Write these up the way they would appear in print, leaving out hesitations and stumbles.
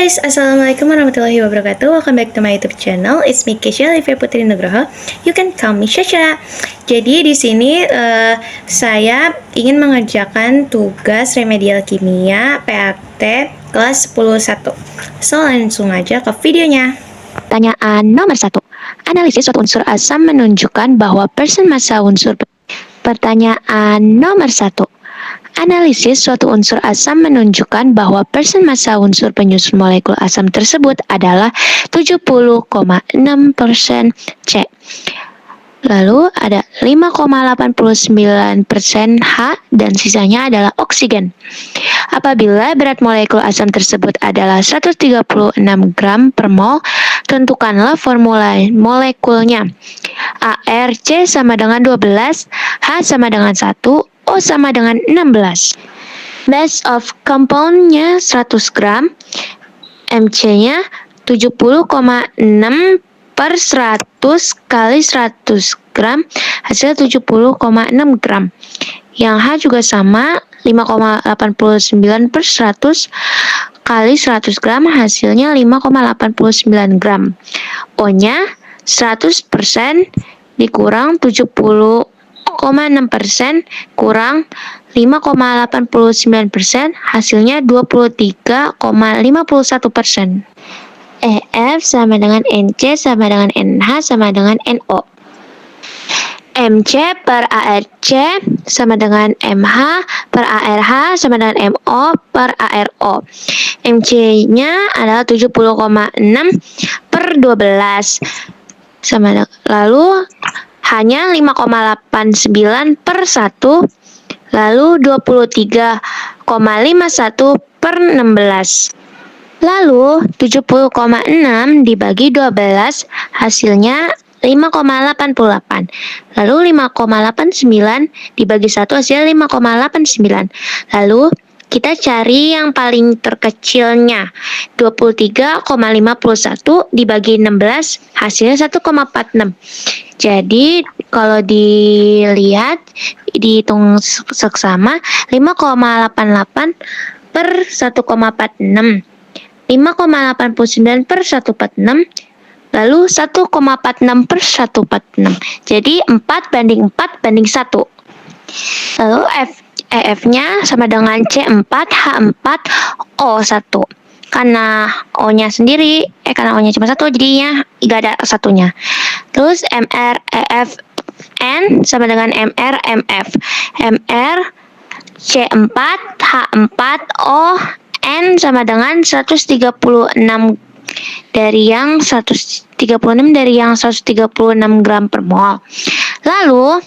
guys, Assalamualaikum warahmatullahi wabarakatuh. Welcome back to my YouTube channel. It's me Kesha Livia Putri Nugroho. You can call me Shasha. Jadi di sini saya ingin mengerjakan tugas remedial kimia PAT kelas 10.1. So langsung aja ke videonya. Pertanyaan nomor 1. Analisis suatu unsur asam menunjukkan bahwa persentase unsur. Pertanyaan nomor 1. Analisis suatu unsur asam menunjukkan bahwa persentase unsur penyusun molekul asam tersebut adalah 70,6% C. Lalu ada 5,89% H dan sisanya adalah oksigen. Apabila berat molekul asam tersebut adalah 136 gram per mol, tentukanlah formula molekulnya. ARC sama dengan 12, H sama dengan 1, O sama dengan 16. Mass of compound-nya 100 gram, MC-nya 70,6 per 100 kali 100 gram, hasil 70,6 gram. Yang H juga sama, 5,89 per 100 kali 100 gram, hasilnya 5,89 gram. O-nya 100% dikurang 70,6% kurang 5,89%, hasilnya 23,51%. EF sama dengan NC sama dengan NH sama dengan NO. MC per ARC sama dengan MH per ARH sama dengan MO per ARO. MC-nya adalah 70,6 per 12 sama dengan, lalu hanya 5,89 per 1, lalu 23,51 per 16. Lalu 70,6 dibagi 12 hasilnya 5,88. Lalu 5,89 dibagi 1 hasil 5,89. Lalu kita cari yang paling terkecilnya. 23,51 dibagi 16 hasilnya 1,46. Jadi kalau dilihat dihitung seksama 5,88 per 1,46. 5,89 per 146, lalu 1,46 per 146. Jadi 4 banding 4 banding 1. Lalu EF-nya sama dengan C4, H4, O1. Karena O-nya sendiri, karena O-nya cuma 1, jadinya gak ada satunya. Terus MR, EF, N sama dengan MR, MF. MR, C4, H4, O, N sama dengan 136 dari yang 136 gram per mol. Lalu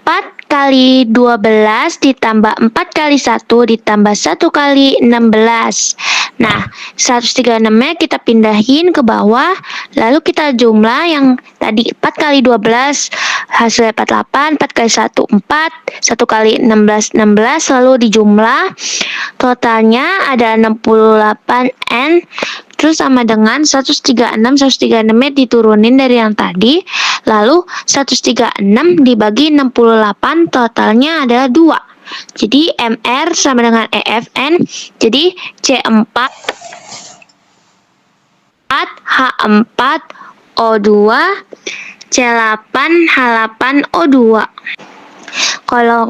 4 kali 12 ditambah 4 kali 1 ditambah 1 kali 16. Nah, 136-nya kita pindahin ke bawah, lalu kita jumlah yang tadi 4 kali 12 hasilnya 48, 4 kali 1 4, 1 kali 16 16, lalu dijumlah totalnya ada 68N, terus sama dengan 136-nya diturunin dari yang tadi, lalu 136 dibagi 68 totalnya adalah 2. Jadi MR sama dengan EFN, jadi C4 H4 O2 C8 H8 O2. Kalau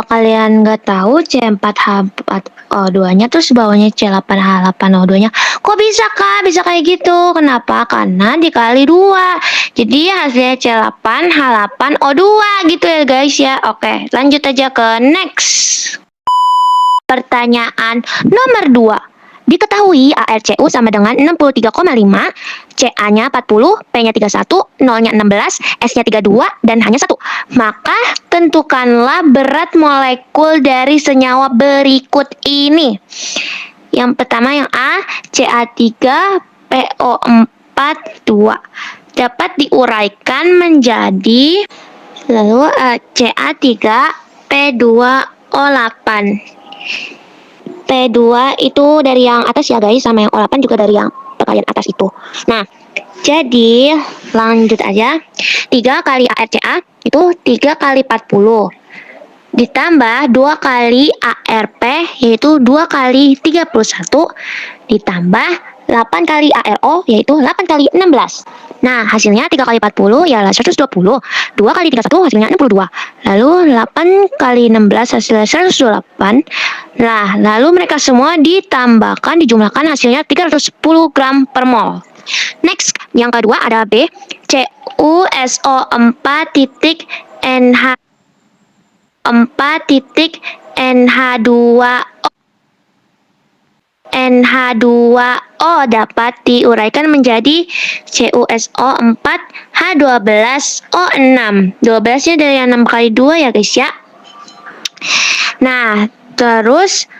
kalian nggak tahu C4 H4 O2-nya terus bawahnya C8 H8 O2-nya, kok bisa Kak? Bisa kayak gitu. Kenapa? Karena dikali 2. Jadi hasilnya C8 H8 O2 gitu ya guys ya. Oke, lanjut aja ke next. Pertanyaan nomor 2. Diketahui ARCU sama dengan 63,5, CA-nya 40, P-nya 31, 0-nya 16, S-nya 32, dan hanya 1. Maka tentukanlah berat molekul dari senyawa berikut ini. Yang pertama yang A, CA3, PO4, 2. Dapat diuraikan menjadi, lalu CA3, P2O8. P2 itu dari yang atas ya guys, sama yang O8 juga dari yang perkalian atas itu. Nah, jadi lanjut aja. 3 kali ARCA itu 3 kali 40. Ditambah 2 kali ARP yaitu 2 kali 31. ditambah 8 kali ARO yaitu 8 kali 16. Nah, hasilnya 3 kali 40 ialah 120. 2 kali 31 hasilnya 62. Lalu 8 kali 16 hasilnya 128. Nah, lalu mereka semua ditambahkan, dijumlahkan hasilnya 310 gram per mol. Next, yang kedua ada B, CuSO4 titik NH 4 titik NH2O. NH2O dapat diuraikan menjadi CuSO4H12O6. 12-nya dari 6 kali 2 ya guys ya. Nah, terus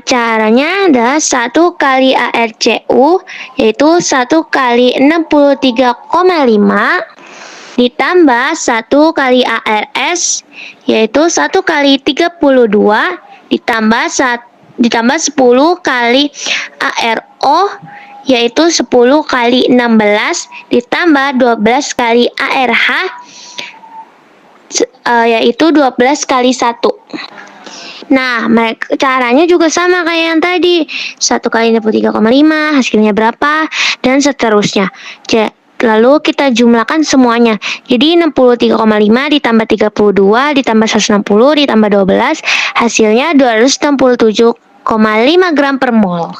caranya adalah 1 kali ArCu yaitu 1 kali 63,5 ditambah 1 kali ArS yaitu 1 kali 32 ditambah 10 kali ARO yaitu 10 kali 16 ditambah 12 kali ARH yaitu 12 kali 1. Nah, caranya juga sama kayak yang tadi. 1 kali 63,5 hasilnya berapa dan seterusnya. Lalu kita jumlahkan semuanya. Jadi 63,5 ditambah 32 ditambah 160 ditambah 12 hasilnya 267,5 gram per mol.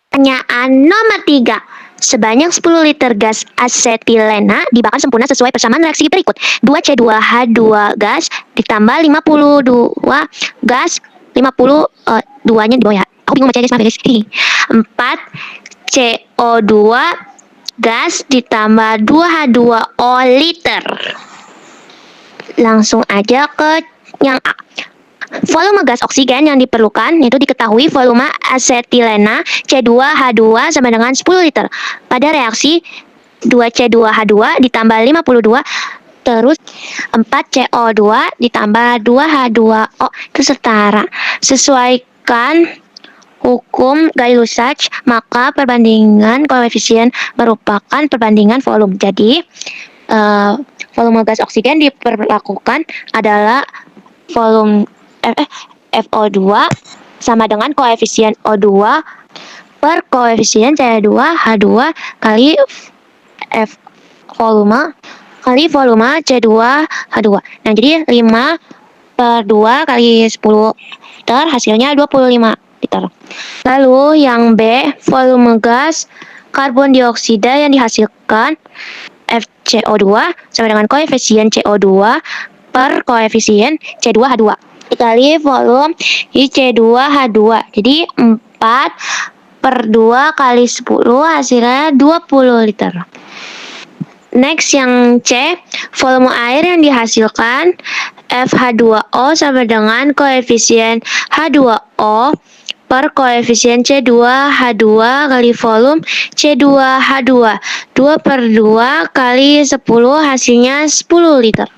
Pertanyaan nomor 3. Sebanyak 10 liter gas asetilena dibakar sempurna sesuai persamaan reaksi berikut. 2C2H2 gas ditambah 52 gas 50 2-nya di bawah ya. Aku bingung baca guys, maaf guys. 4 CO2 gas ditambah 2H2O liter. Langsung aja ke yang A. Volume gas oksigen yang diperlukan yaitu diketahui volume asetilena C2H2 sama dengan 10 liter. Pada reaksi 2C2H2 ditambah 52 terus 4CO2 ditambah 2H2O itu setara. Sesuaikan hukum Gay-Lussac, maka perbandingan koefisien merupakan perbandingan volume. Jadi volume gas oksigen diperlakukan adalah volume FO2 sama dengan koefisien O2 per koefisien C2H2 kali volume C2H2. Nah, jadi 5 per 2 kali 10 liter hasilnya 25 liter. Lalu yang B, volume gas karbon dioksida yang dihasilkan FCO2 sama dengan koefisien CO2 per koefisien C2H2 dikali volume C2H2. Jadi 4 per 2 kali 10 hasilnya 20 liter. Next yang C, volume air yang dihasilkan FH2O sama dengan koefisien H2O per koefisien C2H2 kali volume C2H2. 2 per 2 kali 10 hasilnya 10 liter.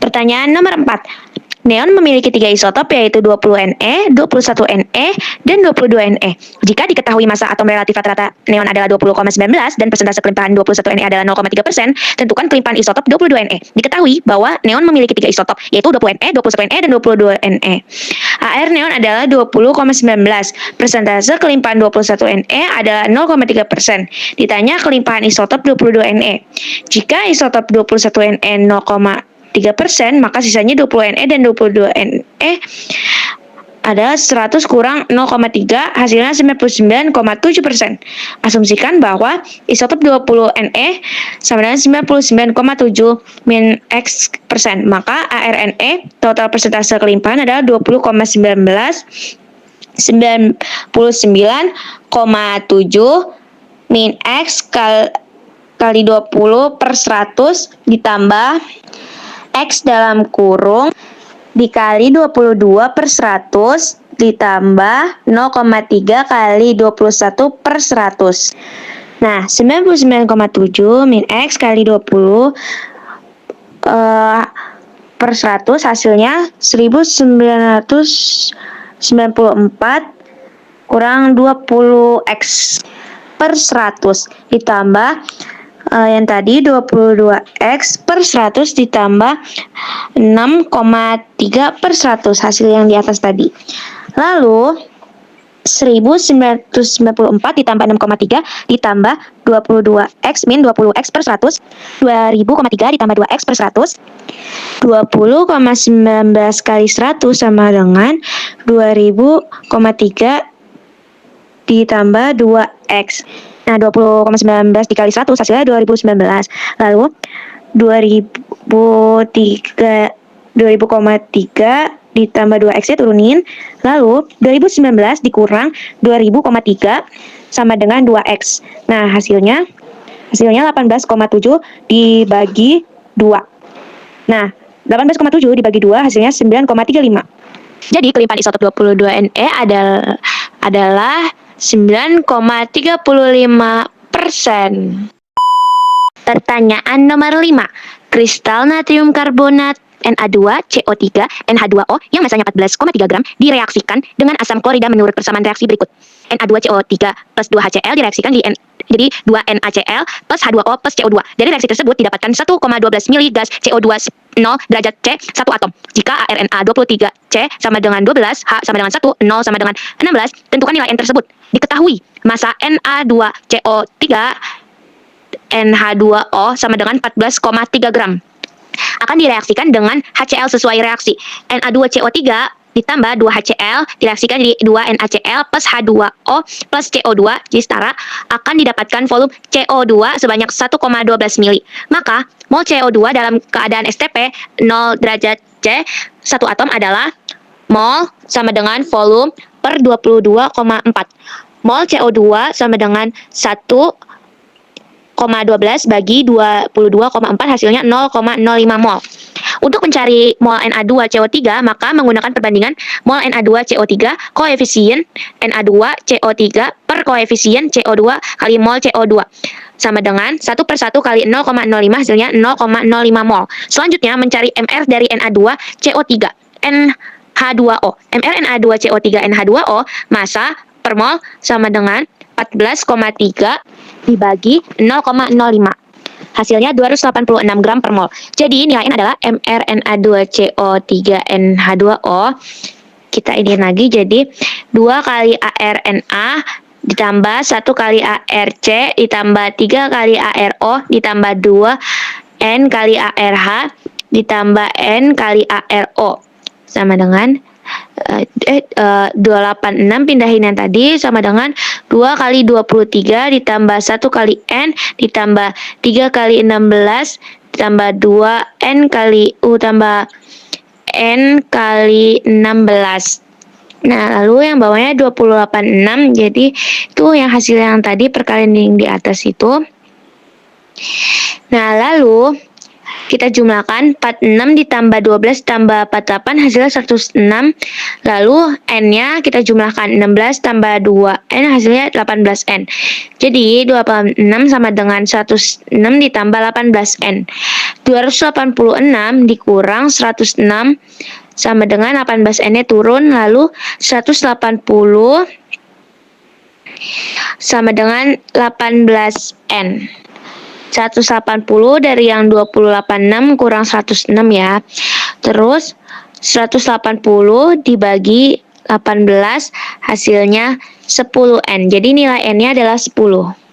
Pertanyaan nomor 4. Neon memiliki 3 isotop yaitu 20Ne, 21Ne, dan 22Ne. Jika diketahui massa atom relatif rata-rata neon adalah 20,19 dan persentase kelimpahan 21Ne adalah 0,3%, tentukan kelimpahan isotop 22Ne. Diketahui bahwa neon memiliki 3 isotop yaitu 20Ne, 21Ne, dan 22Ne. AR neon adalah 20,19. Persentase kelimpahan 21Ne adalah 0,3%. Ditanya kelimpahan isotop 22Ne. Jika isotop 21Ne 0,3%, maka sisanya 20Ne dan 22Ne adalah 100 kurang 0,3, hasilnya 99,7%. Asumsikan bahwa isotop 20Ne sama dengan 99,7 min X persen, maka ARNe total persentase kelimpahan adalah 20,19 99,7 min X kali 20 per 100 ditambah X dalam kurung dikali 22 per 100 ditambah 0,3 kali 21 per 100. Nah, 99,7 min X kali 20 per 100 hasilnya 1994 kurang 20X per 100 ditambah yang tadi 22X per 100 ditambah 6,3 per 100 hasil yang di atas tadi. Lalu 1994 ditambah 6,3 ditambah 22x min 20x per 100, 2000,3 ditambah 2x per 100, 20,19 kali 100 sama dengan 2000,3 ditambah 2x. Nah, 20,19 dikali 100 hasilnya 2019. Lalu 2003 2000,3 ditambah 2x-nya turunin. Lalu 2019 dikurang 2000,3 sama dengan 2x. Nah, hasilnya 18,7 dibagi 2. Nah, 18,7 dibagi 2 hasilnya 9,35. Jadi kelimpahan isotop 22Ne adalah 9,35%. Pertanyaan nomor 5. Kristal natrium karbonat Na2CO3 NH2O yang masanya 14,3 gram direaksikan dengan asam klorida menurut persamaan reaksi berikut. Na2CO3 plus 2HCl direaksikan jadi 2NaCl plus H2O plus CO2. Dari reaksi tersebut didapatkan 1,12 mili gas CO2 0 derajat C 1 atom. Jika ArNa23C sama dengan 12, H sama dengan 1, 0 sama dengan 16, tentukan nilai N tersebut. Diketahui massa Na2CO3 NH2O sama dengan 14,3 gram. Akan direaksikan dengan HCl sesuai reaksi. Na2CO3 ditambah 2HCl direaksikan jadi 2NaCl plus H2O plus CO2 jadi setara, akan didapatkan volume CO2 sebanyak 1,12 mili. Maka mol CO2 dalam keadaan STP 0 derajat C 1 atom adalah mol sama dengan volume per 22,4. Mol CO2 sama dengan 1,12 bagi 22,4 hasilnya 0,05 mol. Untuk mencari mol Na2CO3 maka menggunakan perbandingan mol Na2CO3 koefisien Na2CO3 per koefisien CO2 kali mol CO2 sama dengan 1 per 1 kali 0,05 hasilnya 0,05 mol. Selanjutnya mencari MR dari Na2CO3 NH2O. MR Na2CO3 NH2O massa per mol sama dengan 14,3 dibagi 0,05. Hasilnya 286 gram per mol. Jadi nilai N adalah mRNA2CO3NH2O. Kita ini lagi jadi 2 kali ARNA ditambah 1 kali ARC ditambah 3 kali ARO ditambah 2 N kali ARH ditambah N kali ARO sama dengan 286 pindahin yang tadi sama dengan 2 kali 23 ditambah 1 kali N ditambah 3 kali 16 ditambah 2 N kali U tambah N kali 16. Nah, lalu yang bawahnya 286. Jadi itu yang hasil yang tadi perkalian yang di atas itu. Nah, lalu kita jumlahkan 46 ditambah 12 tambah 48 hasilnya 106. Lalu N-nya kita jumlahkan 16 tambah 2N hasilnya 18N. Jadi 26 sama dengan 106 ditambah 18N. 286 dikurang 106 sama dengan 18N-nya turun. Lalu 180 sama dengan 18N. 180 dari yang 286 kurang 106 ya. Terus 180 dibagi 18 hasilnya 10N. Jadi nilai N-nya adalah 10.